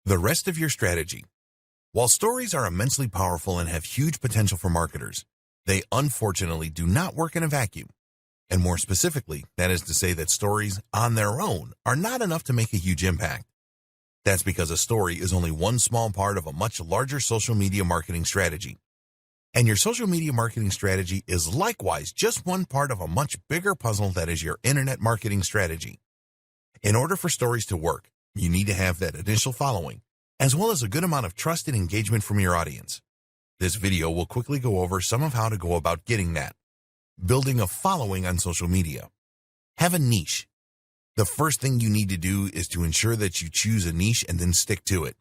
The rest of your strategy. While stories are immensely powerful and have huge potential for marketers, they unfortunately do not work in a vacuum. And more specifically, that is to say that stories on their own are not enough to make a huge impact. That's because a story is only one small part of a much larger social media marketing strategy. And your social media marketing strategy is likewise just one part of a much bigger puzzle that is your internet marketing strategy. In order for stories to work, you need to have that initial following, as well as a good amount of trust and engagement from your audience. This video will quickly go over some of how to go about getting that. Building a following on social media. Have a niche. The first thing you need to do is to ensure that you choose a niche and then stick to it.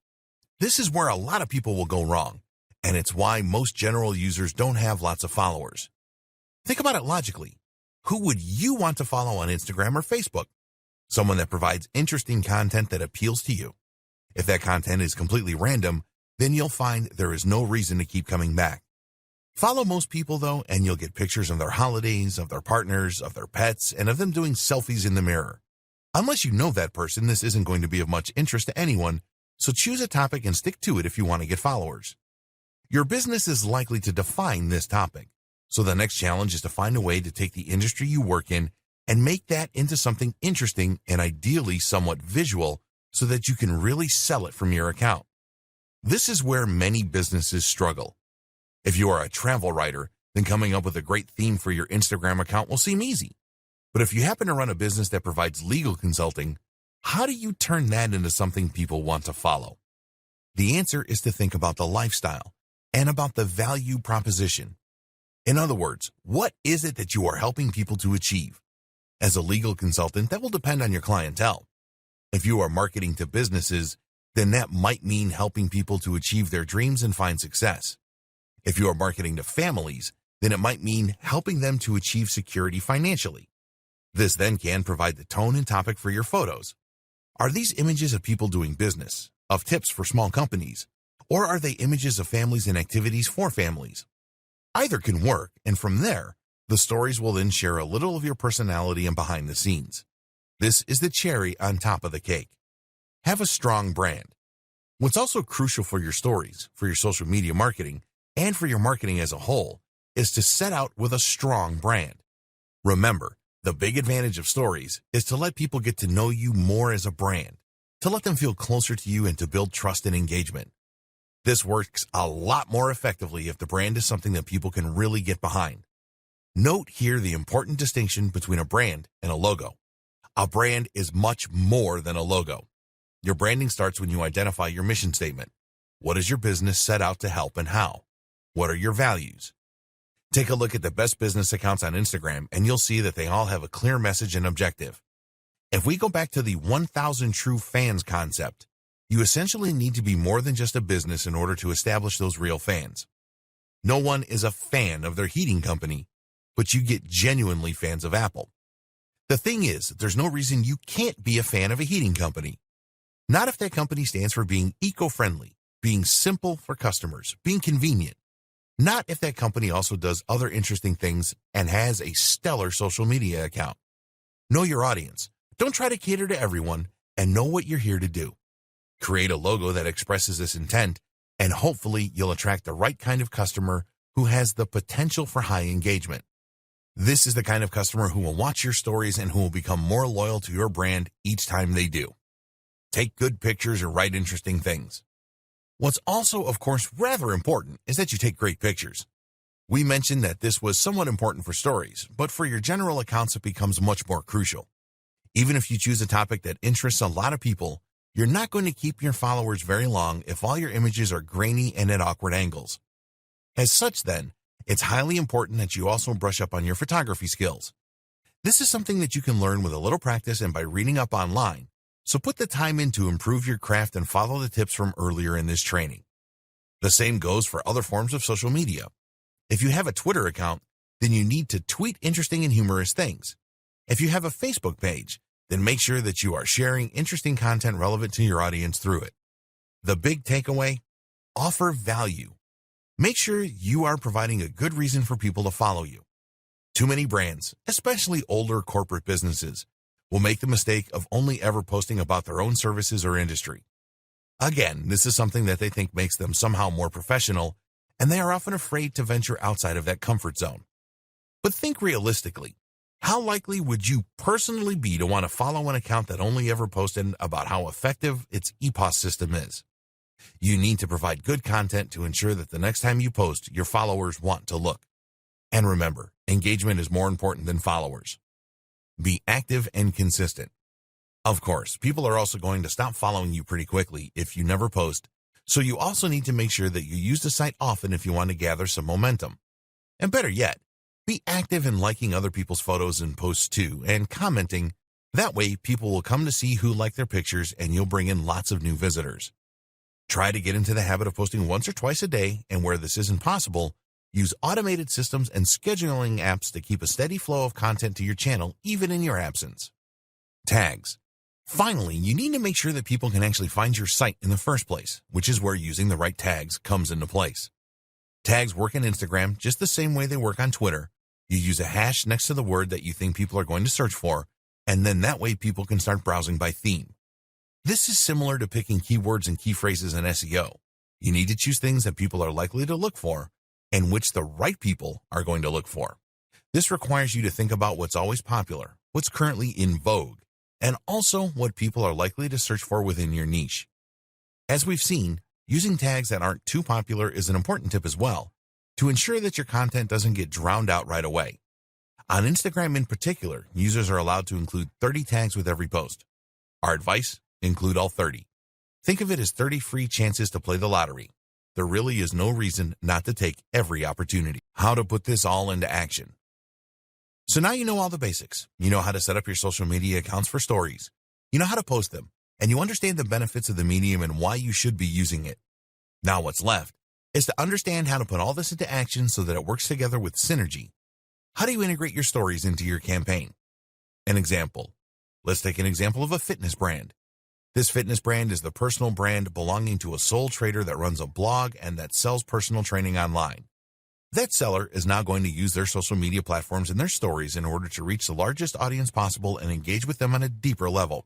This is where a lot of people will go wrong, and it's why most general users don't have lots of followers. Think about it logically. Who would you want to follow on Instagram or Facebook? Someone that provides interesting content that appeals to you. If that content is completely random, then you'll find there is no reason to keep coming back. Follow most people, though, and you'll get pictures of their holidays, of their partners, of their pets, and of them doing selfies in the mirror. Unless you know that person, this isn't going to be of much interest to anyone, so choose a topic and stick to it if you want to get followers. Your business is likely to define this topic, so the next challenge is to find a way to take the industry you work in and make that into something interesting and ideally somewhat visual so that you can really sell it from your account. This is where many businesses struggle. If you are a travel writer, then coming up with a great theme for your Instagram account will seem easy. But if you happen to run a business that provides legal consulting, how do you turn that into something people want to follow? The answer is to think about the lifestyle and about the value proposition. In other words, what is it that you are helping people to achieve? As a legal consultant, that will depend on your clientele. If you are marketing to businesses, then that might mean helping people to achieve their dreams and find success. If you are marketing to families, then it might mean helping them to achieve security financially. This then can provide the tone and topic for your photos. Are these images of people doing business, of tips for small companies, or are they images of families and activities for families? Either can work, and from there, the stories will then share a little of your personality and behind the scenes. This is the cherry on top of the cake. Have a strong brand. What's also crucial for your stories, for your social media marketing, and for your marketing as a whole, is to set out with a strong brand. Remember, the big advantage of stories is to let people get to know you more as a brand, to let them feel closer to you and to build trust and engagement. This works a lot more effectively if the brand is something that people can really get behind. Note here the important distinction between a brand and a logo. A brand is much more than a logo. Your branding starts when you identify your mission statement. What is your business set out to help and how? What are your values? Take a look at the best business accounts on Instagram and you'll see that they all have a clear message and objective. If we go back to the 1,000 true fans concept, you essentially need to be more than just a business in order to establish those real fans. No one is a fan of their heating company, but you get genuinely fans of Apple. The thing is, there's no reason you can't be a fan of a heating company. Not if that company stands for being eco-friendly, being simple for customers, being convenient. Not if that company also does other interesting things and has a stellar social media account. Know your audience. Don't try to cater to everyone, and know what you're here to do. Create a logo that expresses this intent, and hopefully you'll attract the right kind of customer who has the potential for high engagement. This is the kind of customer who will watch your stories and who will become more loyal to your brand each time they do. Take good pictures or write interesting things. What's also, of course, rather important is that you take great pictures. We mentioned that this was somewhat important for stories, but for your general accounts it becomes much more crucial. Even if you choose a topic that interests a lot of people, you're not going to keep your followers very long if all your images are grainy and at awkward angles. As such, then, it's highly important that you also brush up on your photography skills. This is something that you can learn with a little practice and by reading up online. So put the time in to improve your craft and follow the tips from earlier in this training. The same goes for other forms of social media. If you have a Twitter account, then you need to tweet interesting and humorous things. If you have a Facebook page, then make sure that you are sharing interesting content relevant to your audience through it. The big takeaway: offer value. Make sure you are providing a good reason for people to follow you. Too many brands, especially older corporate businesses, will make the mistake of only ever posting about their own services or industry. Again, this is something that they think makes them somehow more professional, and they are often afraid to venture outside of that comfort zone. But think realistically. How likely would you personally be to want to follow an account that only ever posted about how effective its EPOS system is? You need to provide good content to ensure that the next time you post, your followers want to look. And remember, engagement is more important than followers. Be active and consistent. Of course, people are also going to stop following you pretty quickly if you never post, so you also need to make sure that you use the site often if you want to gather some momentum. And better yet, be active in liking other people's photos and posts too, and commenting. That way, people will come to see who like their pictures and you'll bring in lots of new visitors. Try to get into the habit of posting once or twice a day, and where this isn't possible, use automated systems and scheduling apps to keep a steady flow of content to your channel even in your absence. Tags. Finally, you need to make sure that people can actually find your site in the first place, which is where using the right tags comes into place. Tags work on Instagram just the same way they work on Twitter. You use a hash next to the word that you think people are going to search for, and then that way people can start browsing by theme. This is similar to picking keywords and key phrases in SEO. You need to choose things that people are likely to look for and which the right people are going to look for. This requires you to think about what's always popular, what's currently in vogue, and also what people are likely to search for within your niche. As we've seen, using tags that aren't too popular is an important tip as well, to ensure that your content doesn't get drowned out right away. On Instagram in particular, users are allowed to include 30 tags with every post. Our advice: include all 30. Think of it as 30 free chances to play the lottery. There really is no reason not to take every opportunity. How to put this all into action. So now you know all the basics. You know how to set up your social media accounts for stories. You know how to post them, and you understand the benefits of the medium and why you should be using it. Now what's left is to understand how to put all this into action so that it works together with synergy. How do you integrate your stories into your campaign? An example. Let's take an example of a fitness brand. This fitness brand is the personal brand belonging to a sole trader that runs a blog and that sells personal training online. That seller is now going to use their social media platforms and their stories in order to reach the largest audience possible and engage with them on a deeper level.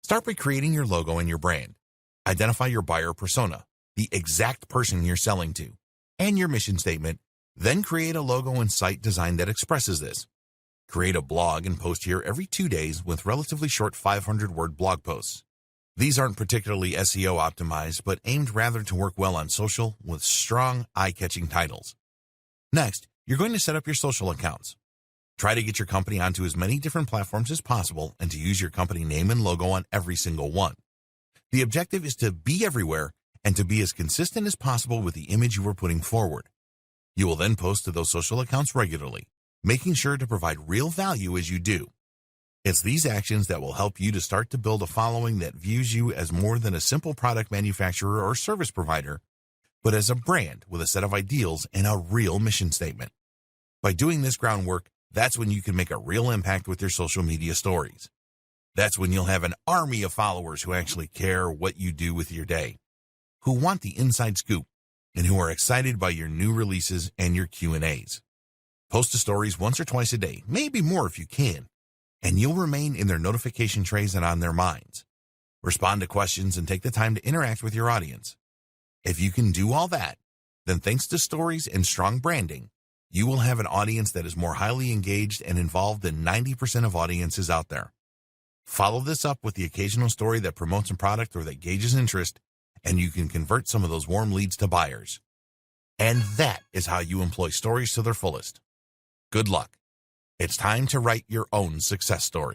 Start by creating your logo and your brand. Identify your buyer persona, the exact person you're selling to, and your mission statement. Then create a logo and site design that expresses this. Create a blog and post here every 2 days with relatively short 500-word blog posts. These aren't particularly SEO optimized, but aimed rather to work well on social with strong, eye-catching titles. Next, you're going to set up your social accounts. Try to get your company onto as many different platforms as possible and to use your company name and logo on every single one. The objective is to be everywhere and to be as consistent as possible with the image you are putting forward. You will then post to those social accounts regularly, making sure to provide real value as you do. It's these actions that will help you to start to build a following that views you as more than a simple product manufacturer or service provider, but as a brand with a set of ideals and a real mission statement. By doing this groundwork, that's when you can make a real impact with your social media stories. That's when you'll have an army of followers who actually care what you do with your day, who want the inside scoop, and who are excited by your new releases and your Q&As. Post to stories once or twice a day, maybe more if you can, and you'll remain in their notification trays and on their minds. Respond to questions and take the time to interact with your audience. If you can do all that, then thanks to stories and strong branding, you will have an audience that is more highly engaged and involved than 90% of audiences out there. Follow this up with the occasional story that promotes a product or that gauges interest, and you can convert some of those warm leads to buyers. And that is how you employ stories to their fullest. Good luck. It's time to write your own success story.